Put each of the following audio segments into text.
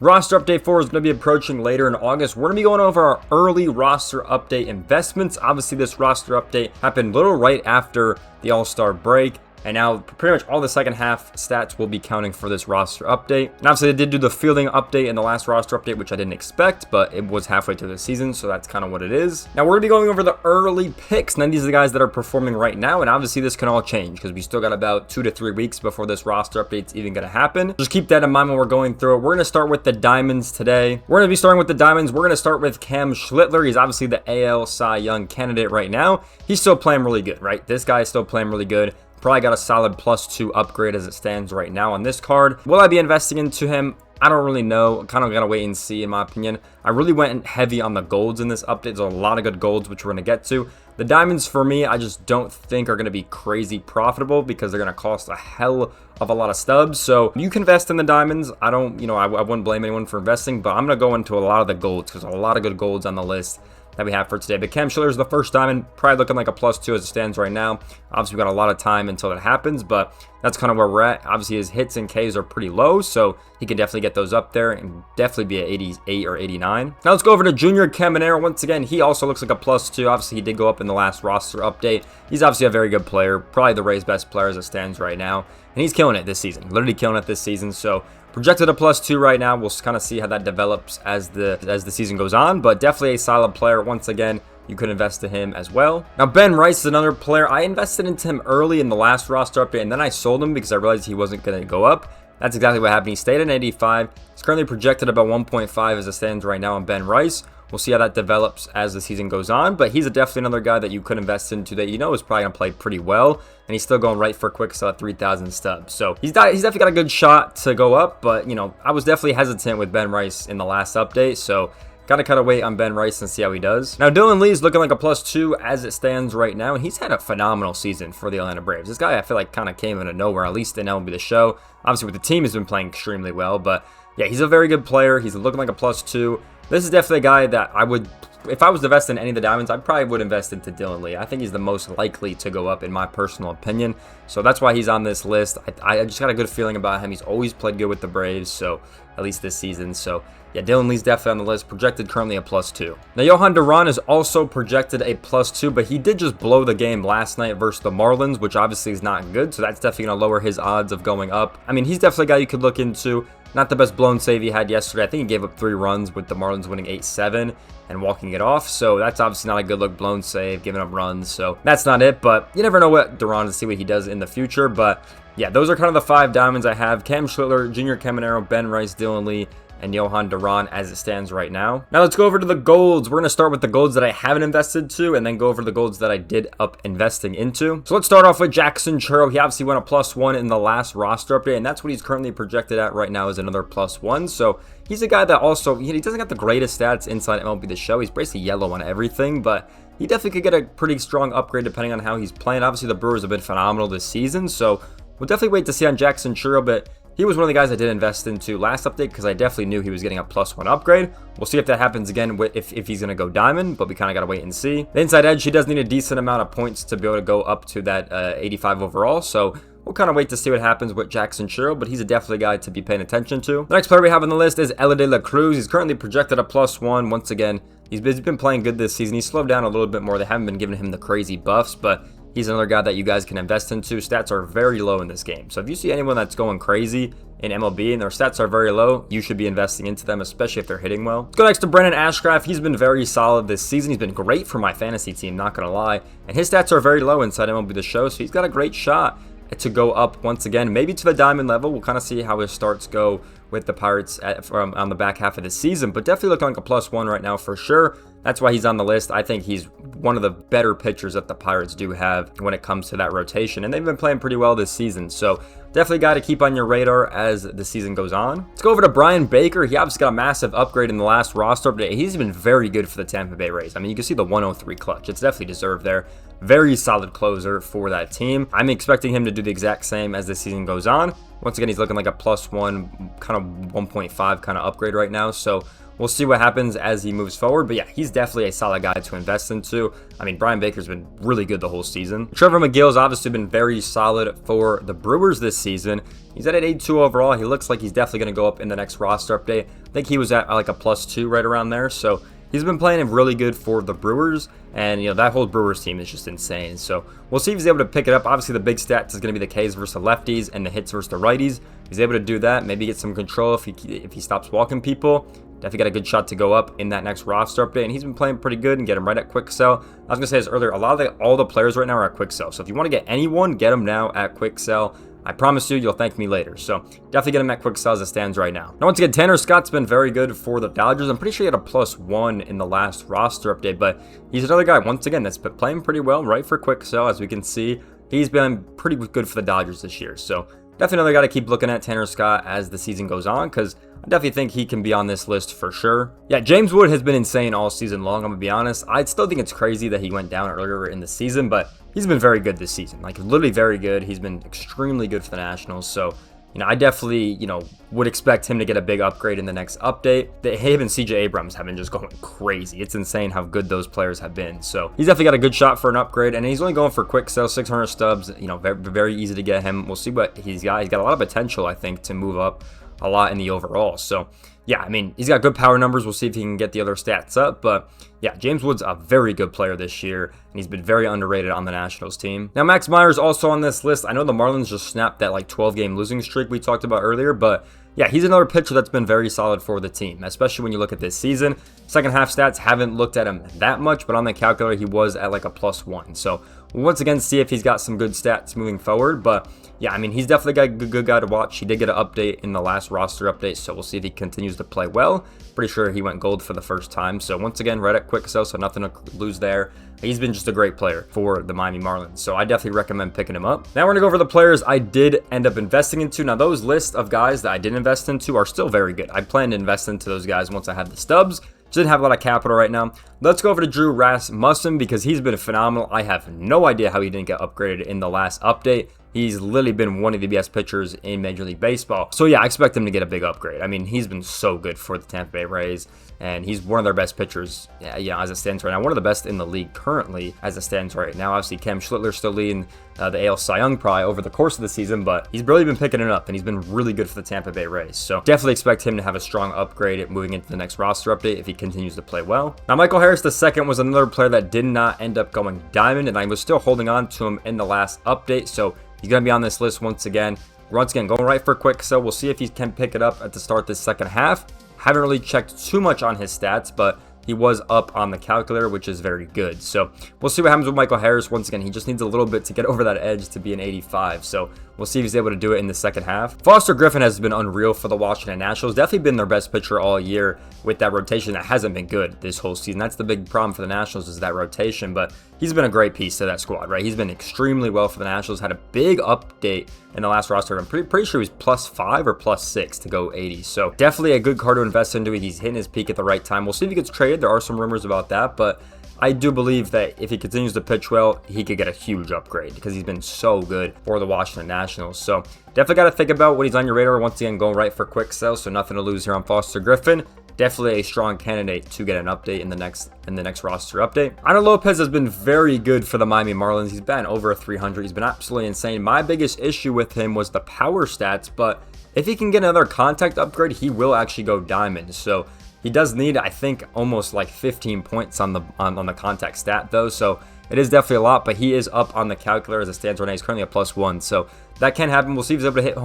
Roster update 4 is going to be approaching later in August. We're going to be going over our early roster update investments. Obviously, this roster update happened a little right after the All-Star break. And now pretty much all the second half stats will be counting for this roster update. And obviously, they did do the fielding update in the last roster update, which I didn't expect, but it was halfway through the season, so that's kind of what it is. Now, we're going to be going over the early picks. Now, these are the guys that are performing right now, and obviously, this can all change because we still got about 2 to 3 weeks before this roster update's even going to happen. Just keep that in mind when we're going through it. We're going to start with the Diamonds today. We're going to be starting with the Diamonds. We're going to start with Cam Schlittler. He's obviously the AL Cy Young candidate right now. He's still playing really good, right? This guy is still playing really good. Probably got a solid +2 upgrade as it stands right now on this card. Will I be investing into him? I don't really know. Kind of gotta wait and see, in my opinion. I really went heavy on the golds in this update. There's a lot of good golds, which we're gonna get to. The diamonds, for me, I just don't think are gonna be crazy profitable because they're gonna cost a hell of a lot of stubs. So you can invest in the diamonds. I don't, I wouldn't blame anyone for investing, but I'm gonna go into a lot of the golds because there's a lot of good golds on the list that we have for today. But Cam Schiller is the first diamond, probably looking like a +2 as it stands right now. Obviously, we've got a lot of time until it happens, but that's kind of where we're at. Obviously, his hits and Ks are pretty low, so he can definitely get those up there and definitely be at 88 or 89. Now let's go over to Junior Caminero. Once again, he also looks like a +2. Obviously, he did go up in the last roster update. He's obviously a very good player, probably the Rays' best player as it stands right now, and he's killing it this season, literally killing it this season. So projected a +2 right now. We'll kind of see how that develops as the season goes on, but definitely a solid player. Once again, you could invest in him as well. Now, Ben Rice is another player. I invested into him early in the last roster update, and then I sold him because I realized he wasn't going to go up. That's exactly what happened. He stayed at 85. He's currently projected about 1.5 as it stands right now on Ben Rice. We'll see how that develops as the season goes on, but he's definitely another guy that you could invest into that is probably going to play pretty well, and he's still going right for a quick sell at 3,000 stubs. So he's definitely got a good shot to go up, but, I was definitely hesitant with Ben Rice in the last update, so gotta kind of wait on Ben Rice and see how he does. Now, Dylan Lee is looking like a +2 as it stands right now, and he's had a phenomenal season for the Atlanta Braves. This guy, I feel like, kind of came out of nowhere, at least in MLB The Show. Obviously, with the team, he's been playing extremely well, but yeah, he's a very good player. He's looking like a +2. This is definitely a guy that I would, if I was to invest in any of the diamonds, I probably would invest into Dylan Lee. I think he's the most likely to go up in my personal opinion. So that's why he's on this list. I just got a good feeling about him. He's always played good with the Braves, so at least this season. So yeah, Dylan Lee's definitely on the list, projected currently a +2. Now, Yohan Duran is also projected a +2, but he did just blow the game last night versus the Marlins, which obviously is not good. So that's definitely going to lower his odds of going up. I mean, he's definitely a guy you could look into. Not the best blown save he had yesterday. I think he gave up 3 runs with the Marlins winning 8-7 and walking it off. So that's obviously not a good look blown save, giving up runs. So that's not it, but you never know what Duran to see what he does in the future. But yeah, those are kind of the 5 diamonds I have. Cam Schlittler, Junior Caminero, Ben Rice, Dylan Lee, and Yohan Duran as it stands right now. Now let's go over to the golds. We're going to start with the golds that I haven't invested to and then go over the golds that I did up investing into. So let's start off with Jackson Churro. He obviously went a +1 in the last roster update, and that's what he's currently projected at right now, is another +1. So he's a guy that also, he doesn't got the greatest stats inside MLB The Show. He's basically yellow on everything, but he definitely could get a pretty strong upgrade depending on how he's playing. Obviously, the Brewers have been phenomenal this season, so we'll definitely wait to see on Jackson Churro, but he was one of the guys I did invest into last update because I definitely knew he was getting a +1 upgrade. We'll see if that happens again if he's going to go diamond, but we kind of got to wait and see. The inside edge, he does need a decent amount of points to be able to go up to that 85 overall, so we'll kind of wait to see what happens with Jackson Churro, but he's definitely a guy to be paying attention to. The next player we have on the list is Elly De La Cruz. He's currently projected a +1. Once again, he's been playing good this season. He's slowed down a little bit more. They haven't been giving him the crazy buffs, but he's another guy that you guys can invest into. Stats are very low in this game. So if you see anyone that's going crazy in MLB and their stats are very low, you should be investing into them, especially if they're hitting well. Let's go next to Brennan Ashcraft. He's been very solid this season. He's been great for my fantasy team, not going to lie. And his stats are very low inside MLB The Show, so he's got a great shot to go up once again, maybe to the diamond level. We'll kind of see how his starts go with the Pirates on the back half of the season, but definitely looking like a +1 right now for sure. That's why he's on the list. I think he's one of the better pitchers that the Pirates do have when it comes to that rotation, and they've been playing pretty well this season, so definitely got to keep on your radar as the season goes on. Let's go over to Brian Baker. He obviously got a massive upgrade in the last roster update. He's been very good for the Tampa Bay Rays. I mean, you can see the 103 clutch. It's definitely deserved there. Very solid closer for that team. I'm expecting him to do the exact same as the season goes on. Once again, he's looking like a +1, kind of 1.5 kind of upgrade right now, so we'll see what happens as he moves forward. But yeah, he's definitely a solid guy to invest into. I mean, Brian Baker's been really good the whole season. Trevor McGill's obviously been very solid for the Brewers this season. He's at an 82 overall. He looks like he's definitely going to go up in the next roster update. I think he was at like a +2 right around there. So he's been playing really good for the Brewers, and that whole Brewers team is just insane. So we'll see if he's able to pick it up. Obviously, the big stats is going to be the Ks versus the lefties and the hits versus the righties. If he's able to do that, maybe get some control if he stops walking people. Definitely got a good shot to go up in that next roster update, and he's been playing pretty good and get him right at quick sell. I was going to say this earlier, all the players right now are at quick sell. So if you want to get anyone, get them now at quick sell. I promise you'll thank me later. So definitely get him at quick sell as it stands right now. Now, once again, Tanner Scott's been very good for the Dodgers. I'm pretty sure he had a +1 in the last roster update, but he's another guy, once again, that's been playing pretty well, right, for quick sell. As we can see, he's been pretty good for the Dodgers this year. So definitely another guy to keep looking at, Tanner Scott, as the season goes on, because I definitely think he can be on this list for sure. Yeah, James Wood has been insane all season long, I'm going to be honest. I still think it's crazy that he went down earlier in the season, but he's been very good this season. Like, literally very good. He's been extremely good for the Nationals. So, I definitely, would expect him to get a big upgrade in the next update. Him and CJ Abrams have been just going crazy. It's insane how good those players have been. So, he's definitely got a good shot for an upgrade, and he's only going for quick sell, 600 stubs. Very, very easy to get him. We'll see what he's got. He's got a lot of potential, I think, to move up a lot in the overall. So, yeah, I mean, he's got good power numbers. We'll see if he can get the other stats up. But, yeah, James Wood's a very good player this year, and he's been very underrated on the Nationals team. Now, Max Meyer's also on this list. I know the Marlins just snapped that, 12-game losing streak we talked about earlier, but yeah, he's another pitcher that's been very solid for the team, especially when you look at this season. Second half stats, haven't looked at him that much, but on the calculator, he was at a +1. So, we'll once again see if he's got some good stats moving forward, but yeah, I mean, he's definitely got a good guy to watch. He did get an update in the last roster update, so we'll see if he continues to play well. Pretty sure he went gold for the first time. So once again, right at quick sell, so nothing to lose there. He's been just a great player for the Miami Marlins, so I definitely recommend picking him up. Now we're gonna go over the players I did end up investing into. Now those lists of guys that I didn't invest into are still very good. I plan to invest into those guys once I have the stubs. Just didn't have a lot of capital right now. Let's go over to Drew Rasmussen because he's been phenomenal. I have no idea how he didn't get upgraded in the last update. He's literally been one of the best pitchers in Major League Baseball. So yeah, I expect him to get a big upgrade. I mean, he's been so good for the Tampa Bay Rays, and he's one of their best pitchers, as it stands right now. One of the best in the league currently as it stands right now. Obviously, Cam Schlittler's still leading the AL Cy Young probably over the course of the season, but he's really been picking it up, and he's been really good for the Tampa Bay Rays. So definitely expect him to have a strong upgrade moving into the next roster update if he continues to play well. Now, Michael Harris II was another player that did not end up going diamond, and I was still holding on to him in the last update, so he's going to be on this list once again. Going right for quick, so we'll see if he can pick it up at the start this second half. Haven't really checked too much on his stats, but he was up on the calculator, which is very good. So we'll see what happens with Michael Harris. Once again, he just needs a little bit to get over that edge to be an 85. So we'll see if he's able to do it in the second half. Foster Griffin has been unreal for the Washington Nationals. Definitely been their best pitcher all year with that rotation that hasn't been good this whole season. That's the big problem for the Nationals is that rotation, but he's been a great piece to that squad, right? He's been extremely well for the Nationals. Had a big update in the last roster. I'm pretty sure he was +5 or +6 to go 80. So definitely a good card to invest into. He's hitting his peak at the right time. We'll see if he gets traded. There are some rumors about that, but I do believe that if he continues to pitch well, he could get a huge upgrade because he's been so good for the Washington Nationals. So definitely got to think about what he's on your radar. Once again, going right for quick sell, so nothing to lose here on Foster Griffin. Definitely a strong candidate to get an update in the next roster update. Ana Lopez has been very good for the Miami Marlins. He's been over 300. He's been absolutely insane. My biggest issue with him was the power stats, but if he can get another contact upgrade, he will actually go diamond. So he does need, I think, almost 15 points on the contact stat though. So it is definitely a lot, but he is up on the calculator as it stands right now. He's currently at +1, so that can happen. We'll see if he's able to hit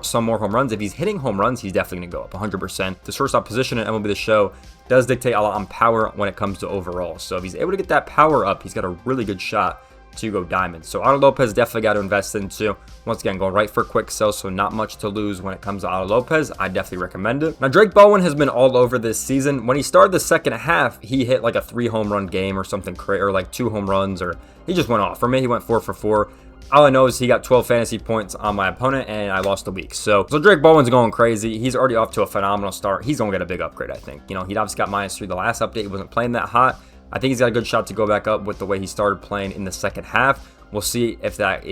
some more home runs. If he's hitting home runs, he's definitely going to go up 100%. The shortstop position in MLB The Show does dictate a lot on power when it comes to overall. So if he's able to get that power up, he's got a really good shot to go diamond. So Ana Lopez definitely got to invest into. Once again, going right for quick sell, so not much to lose when it comes to Ana Lopez. I definitely recommend it. Now, Drake Baldwin has been all over this season. When he started the second half, he hit a 3 home run game or something, or 2 home runs, or he just went off. For me, he went 4 for 4. All I know is he got 12 fantasy points on my opponent, and I lost a week. So Drake Baldwin's going crazy. He's already off to a phenomenal start. He's going to get a big upgrade, I think. He'd obviously got -3 the last update. He wasn't playing that hot. I think he's got a good shot to go back up with the way he started playing in the second half. We'll see if that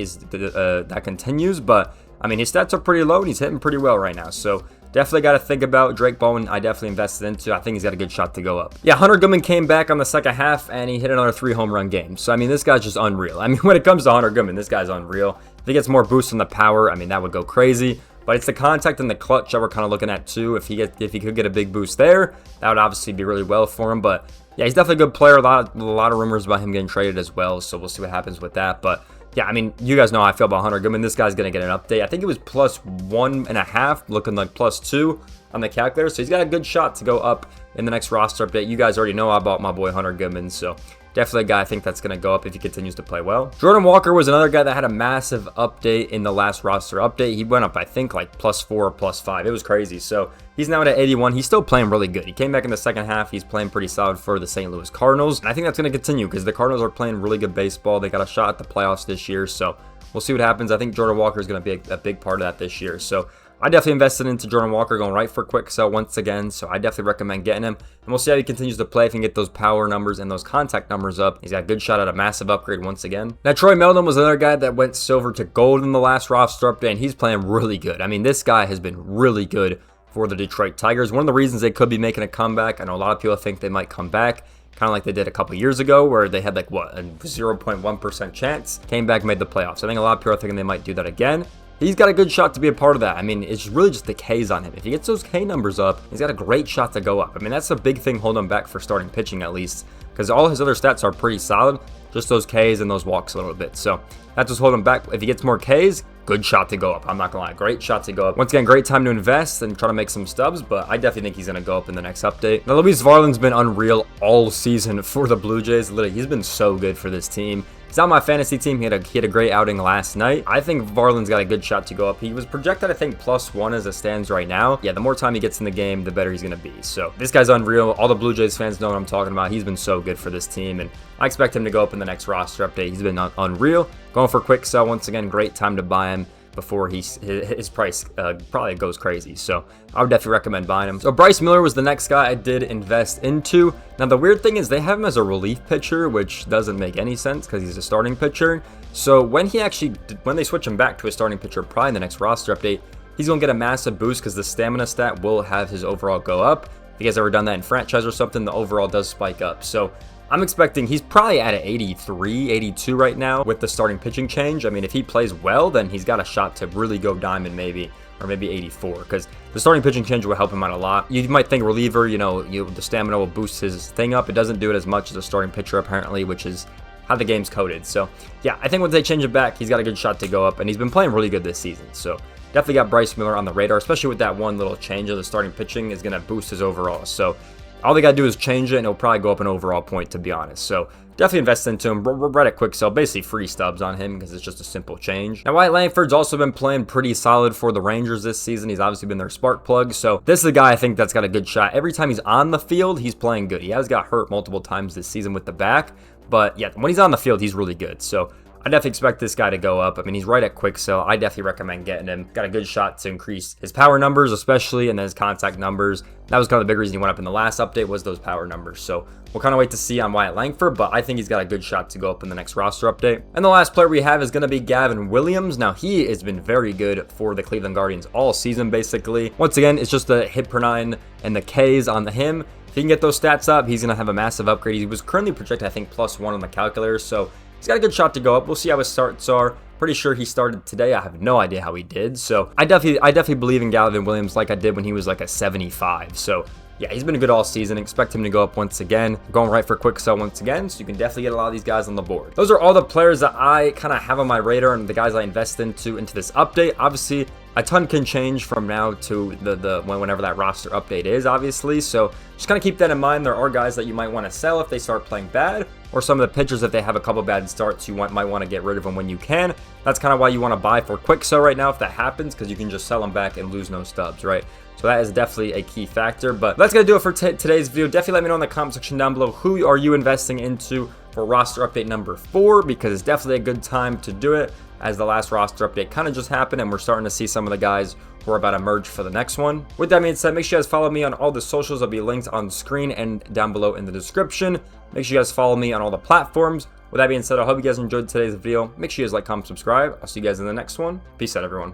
continues, but I mean, his stats are pretty low and he's hitting pretty well right now. So definitely got to think about. Drake Baldwin, I definitely invested into. I think he's got a good shot to go up. Yeah, Hunter Goodman came back on the second half, and he hit another 3 home run game. So, I mean, this guy's just unreal. I mean, when it comes to Hunter Goodman, this guy's unreal. If he gets more boost in the power, I mean, that would go crazy. But it's the contact and the clutch that we're kind of looking at too. If he could get a big boost there, that would obviously be really well for him. But yeah, he's definitely a good player. A lot of rumors about him getting traded as well. So we'll see what happens with that. But yeah, I mean, you guys know how I feel about Hunter Goodman. This guy's going to get an update. I think it was +1.5, looking like +2 on the calculator. So he's got a good shot to go up in the next roster update. You guys already know about my boy Hunter Goodman. So definitely a guy I think that's going to go up if he continues to play well. Jordan Walker was another guy that had a massive update in the last roster update. He went up, I think, like +4 or +5. It was crazy. So he's now at 81. He's still playing really good. He came back in the second half. He's playing pretty solid for the St. Louis Cardinals. And I think that's going to continue because the Cardinals are playing really good baseball. They got a shot at the playoffs this year. So we'll see what happens. I think Jordan Walker is going to be a big part of that this year. So I definitely invested into Jordan Walker, going right for a quick sell once again. So I definitely recommend getting him. And we'll see how he continues to play. If he can get those power numbers and those contact numbers up, he's got a good shot at a massive upgrade once again. Now, Troy Meldon was another guy that went silver to gold in the last roster update, and he's playing really good. I mean, this guy has been really good for the Detroit Tigers. One of the reasons they could be making a comeback, I know a lot of people think they might come back, kind of like they did a couple years ago where they had like, what, a 0.1% chance, came back, made the playoffs. I think a lot of people are thinking they might do that again. He's got a good shot to be a part of that. I mean, it's really just the Ks on him. If he gets those K numbers up, he's got a great shot to go up. I mean, that's a big thing holding him back for starting pitching at least, because all his other stats are pretty solid, just those Ks and those walks a little bit. So that's what's holding him back. If he gets more Ks, good shot to go up. I'm not gonna lie, great shot to go up. Once again, great time to invest and try to make some stubs, but I definitely think he's gonna go up in the next update. Now, Luis Varland's been unreal all season for the Blue Jays. Literally, he's been so good for this team. He's on my fantasy team. He had a great outing last night. I think Varland's got a good shot to go up. He was projected, I think, +1 as it stands right now. Yeah, the more time he gets in the game, the better he's going to be. So this guy's unreal. All the Blue Jays fans know what I'm talking about. He's been so good for this team, and I expect him to go up in the next roster update. He's been unreal. Going for a quick sell once again. Great time to buy him before his price probably goes crazy. So I would definitely recommend buying him. So Bryce Miller was the next guy I did invest into. Now, the weird thing is they have him as a relief pitcher, which doesn't make any sense because he's a starting pitcher. So when they switch him back to a starting pitcher probably in the next roster update, he's going to get a massive boost because the stamina stat will have his overall go up. If you guys ever done that in franchise or something, the overall does spike up. So I'm expecting he's probably at an 83, 82 right now with the starting pitching change. I mean, if he plays well, then he's got a shot to really go diamond maybe, or maybe 84, because the starting pitching change will help him out a lot. You might think reliever, the stamina will boost his thing up. It doesn't do it as much as a starting pitcher apparently, which is how the game's coded. So yeah, I think once they change it back, he's got a good shot to go up, and he's been playing really good this season. So definitely got Bryce Miller on the radar, especially with that one little change of the starting pitching is going to boost his overall. So all they got to do is change it, and it'll probably go up an overall point, to be honest. So definitely invest into him. We're right at quick sell, basically free stubs on him because it's just a simple change. Now, Wyatt Langford's also been playing pretty solid for the Rangers this season. He's obviously been their spark plug. So this is a guy I think that's got a good shot. Every time he's on the field, he's playing good. He has got hurt multiple times this season with the back. But yeah, when he's on the field, he's really good. So I definitely expect this guy to go up. I mean, he's right at quick sell. I definitely recommend getting him. Got a good shot to increase his power numbers, especially, and then his contact numbers. That was kind of the big reason he went up in the last update, was those power numbers. So we'll kind of wait to see on Wyatt Langford, but I think he's got a good shot to go up in the next roster update. And the last player we have is going to be Gavin Williams. Now, he has been very good for the Cleveland Guardians all season, basically. Once again, it's just the hit per 9 and the Ks on him. If he can get those stats up, he's going to have a massive upgrade. He was currently projected, I think, +1 on the calculator, so he's got a good shot to go up. We'll see how his starts are. Pretty sure he started today. I have no idea how he did. So I definitely believe in Gavin Williams like I did when he was like a 75. So yeah, he's been good all season. Expect him to go up once again. Going right for quick sell once again, so you can definitely get a lot of these guys on the board. Those are all the players that I kind of have on my radar and the guys I invest into this update. Obviously, a ton can change from now to whenever that roster update is, obviously. So just kind of keep that in mind. There are guys that you might want to sell if they start playing bad, or some of the pitchers if they have a couple bad starts, you might want to get rid of them when you can. That's kind of why you want to buy for quick sell right now if that happens, because you can just sell them back and lose no stubs, right? So that is definitely a key factor. But that's going to do it for today's video. Definitely let me know in the comment section down below who are you investing into for roster update number 4, because it's definitely a good time to do it, as the last roster update kind of just happened and we're starting to see some of the guys who are about to merge for the next one. With that being said, make sure you guys follow me on all the socials. There'll be links on screen and down below in the description. Make sure you guys follow me on all the platforms. With that being said, I hope you guys enjoyed today's video. Make sure you guys like, comment, subscribe. I'll see you guys in the next one. Peace out, everyone.